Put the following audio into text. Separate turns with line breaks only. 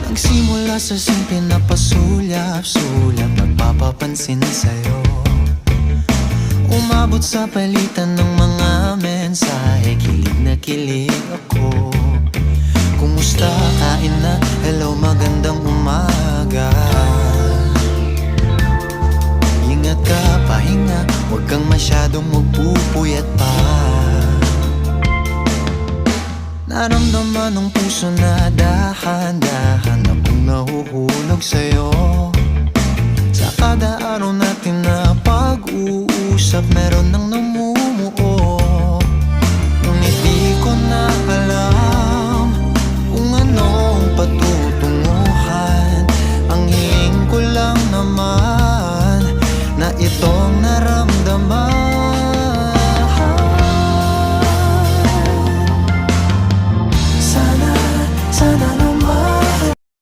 Nagsimula sa simple na pasulyap-sulyap, nagpapapansin sa'yo. Umabot sa palitan ng mga mensahe, kilig na kilig ako. Kumusta, kain na, hello, magandang umaga. Ingat ka, pahinga, huwag kang masyadong magpupuyat pa. Naramdaman ng puso na dahan